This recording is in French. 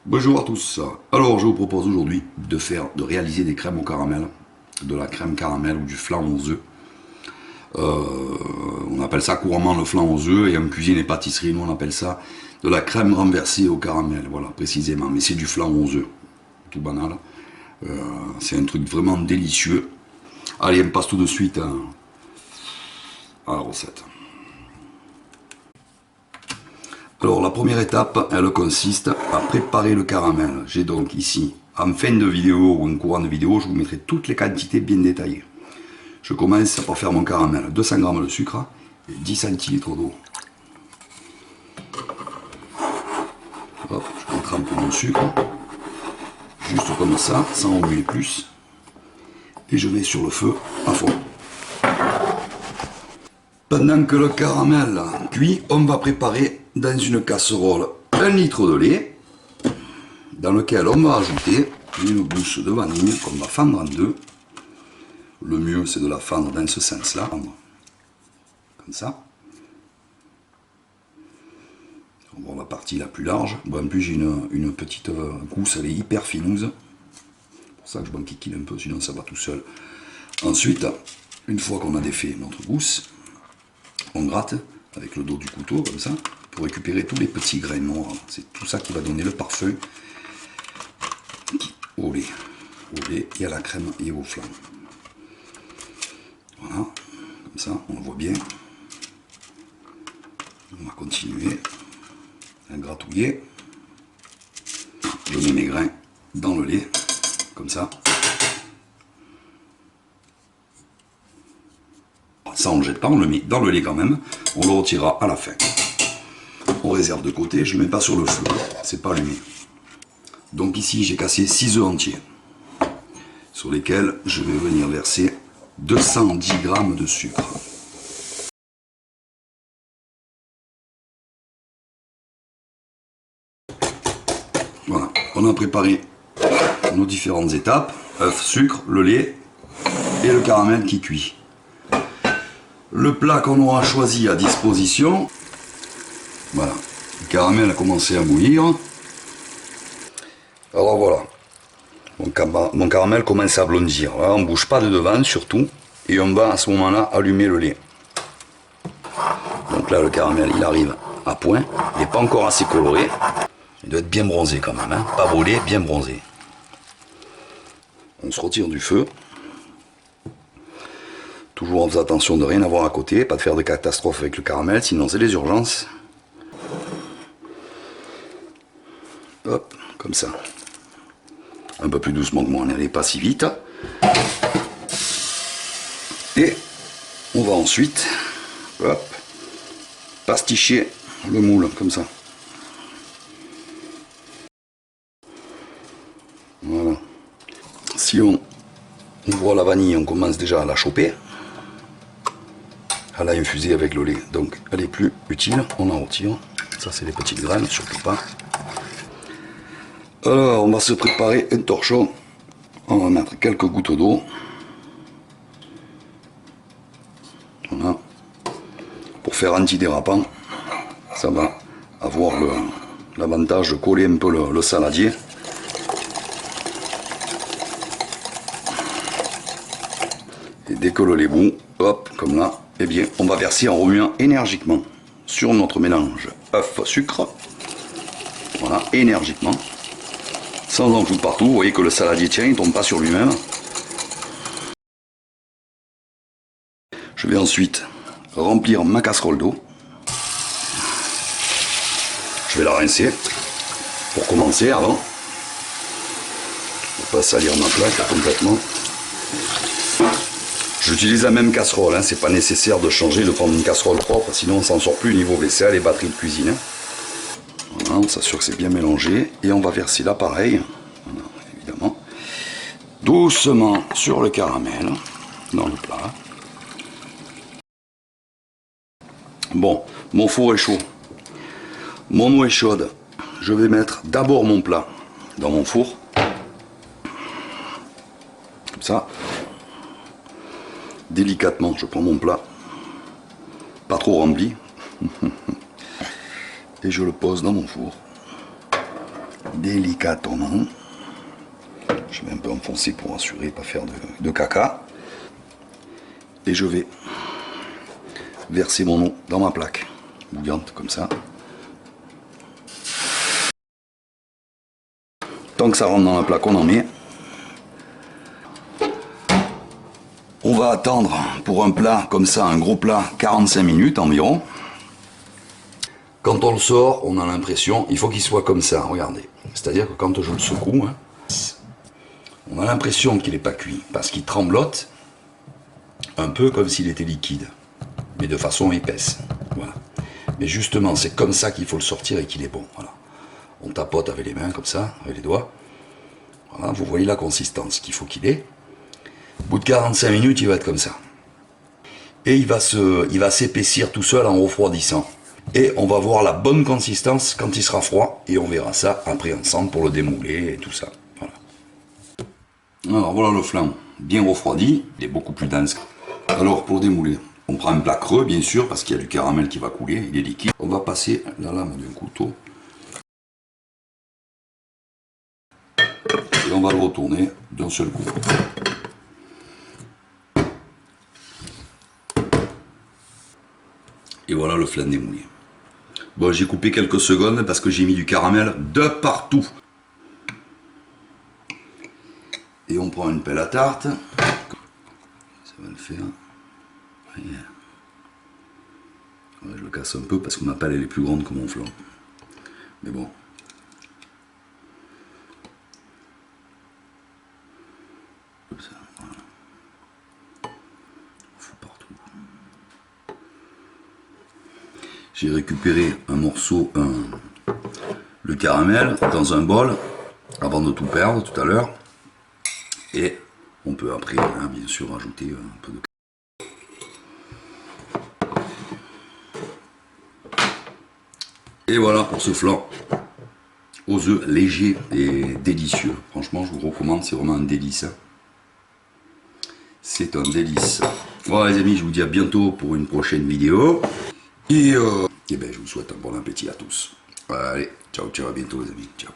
Bonjour à tous. Alors je vous propose aujourd'hui de réaliser des crèmes au caramel, de la crème caramel ou du flan aux œufs. On appelle ça couramment le flan aux œufs et en cuisine et pâtisserie nous on appelle ça de la crème renversée au caramel, voilà précisément, mais c'est du flan aux œufs, tout banal. C'est un truc vraiment délicieux. Allez, on passe tout de suite à la recette. Alors la première étape, elle consiste à préparer le caramel. J'ai donc ici, en fin de vidéo ou en courant de vidéo, je vous mettrai toutes les quantités bien détaillées. Je commence par faire mon caramel. 200 g de sucre et 10 centilitres d'eau. Hop, je trempe mon sucre, juste comme ça, sans remuer plus. Et je mets sur le feu à fond. Pendant que le caramel cuit, on va préparer dans une casserole 1 litre de lait dans lequel on va ajouter une gousse de vanille qu'on va fendre en deux. Le mieux c'est de la fendre dans ce sens-là, comme ça. On voit la partie la plus large. Bon, en plus j'ai une petite gousse, elle est hyper fineuse. C'est pour ça que je m'enquiquine un peu, sinon ça va tout seul. Ensuite, une fois qu'on a défait notre gousse, on gratte avec le dos du couteau comme ça pour récupérer tous les petits grains noirs. C'est tout ça qui va donner le parfum au lait et à la crème et au flan. Voilà, comme ça on le voit bien. On va continuer à gratouiller. Je mets mes grains dans le lait, comme ça. Ça on ne le jette pas, on le met dans le lait quand même, on le retirera à la fin. On réserve de côté, je ne le mets pas sur le feu, c'est pas allumé. Donc ici j'ai cassé 6 œufs entiers, sur lesquels je vais venir verser 210 g de sucre. Voilà, on a préparé nos différentes étapes, œufs, sucre, le lait et le caramel qui cuit. Le plat qu'on aura choisi à disposition, voilà, le caramel a commencé à bouillir. Alors voilà, mon caramel commence à blondir. Là, on ne bouge pas de devant surtout, et on va à ce moment-là allumer le lait. Donc là, le caramel il arrive à point, il n'est pas encore assez coloré, il doit être bien bronzé quand même, hein, pas brûlé, bien bronzé. On se retire du feu. Toujours en faisant attention de rien avoir à côté, pas de faire de catastrophe avec le caramel, sinon c'est les urgences. Hop, comme ça. Un peu plus doucement que moi, on n'allait pas si vite. Et on va ensuite, hop, pasticher le moule, comme ça. Voilà. Si on voit la vanille, on commence déjà à la choper. Elle a infusé avec le lait, donc elle est plus utile, on en retire. Ça c'est les petites graines, surtout pas. Alors on va se préparer un torchon. On va mettre quelques gouttes d'eau. Voilà. Pour faire antidérapant, ça va avoir l'avantage de coller un peu le saladier. Et dès que le lait bout, hop, comme là, eh bien, on va verser en remuant énergiquement sur notre mélange œuf-sucre. Voilà, énergiquement. Sans en foutre partout. Vous voyez que le saladier tient, il ne tombe pas sur lui-même. Je vais ensuite remplir ma casserole d'eau. Je vais la rincer pour commencer avant. Pour ne pas salir ma plaque complètement. J'utilise la même casserole, hein. C'est pas nécessaire de changer, de prendre une casserole propre, sinon on s'en sort plus niveau vaisselle et batterie de cuisine. Voilà, on s'assure que c'est bien mélangé et on va verser là pareil, voilà, évidemment, doucement sur le caramel dans le plat. Bon, mon four est chaud, mon eau est chaude. Je vais mettre d'abord mon plat dans mon four, comme ça. Délicatement, je prends mon plat, pas trop rempli, et je le pose dans mon four. délicatement. Je vais un peu enfoncer pour assurer pas faire de caca. Et je vais verser mon eau dans ma plaque bouillante comme ça. Tant que ça rentre dans la plaque, on en met. On va attendre pour un plat comme ça, un gros plat, 45 minutes environ. Quand on le sort, on a l'impression, il faut qu'il soit comme ça, regardez. C'est-à-dire que quand je le secoue, hein, on a l'impression qu'il n'est pas cuit, parce qu'il tremblote un peu comme s'il était liquide, mais de façon épaisse. Voilà. Mais justement, c'est comme ça qu'il faut le sortir et qu'il est bon. Voilà. On tapote avec les mains, comme ça, avec les doigts. Voilà, vous voyez la consistance qu'il faut qu'il ait. Au bout de 45 minutes, il va être comme ça. Et il va s'épaissir tout seul en refroidissant. Et on va voir la bonne consistance quand il sera froid. Et on verra ça après ensemble pour le démouler et tout ça. Voilà. Alors voilà le flan bien refroidi. Il est beaucoup plus dense. Alors pour démouler, on prend un plat creux bien sûr parce qu'il y a du caramel qui va couler. Il est liquide. On va passer la lame d'un couteau. Et on va le retourner d'un seul coup. Et voilà le flan démoulé. Bon, j'ai coupé quelques secondes parce que j'ai mis du caramel de partout. Et on prend une pelle à tarte. Ça va le faire. Ouais, je le casse un peu parce que ma pelle elle est plus grande que mon flan. Mais bon. Comme ça, voilà. On fout partout. J'ai récupéré un morceau, le caramel, dans un bol, avant de tout perdre tout à l'heure. Et on peut après, hein, bien sûr, rajouter un peu de... Et voilà pour ce flan aux œufs léger et délicieux. Franchement, je vous recommande, c'est vraiment un délice. C'est un délice. Bon les amis, je vous dis à bientôt pour une prochaine vidéo. Et ben, je vous souhaite un bon appétit à tous. Allez, ciao, ciao, à bientôt les amis. Ciao.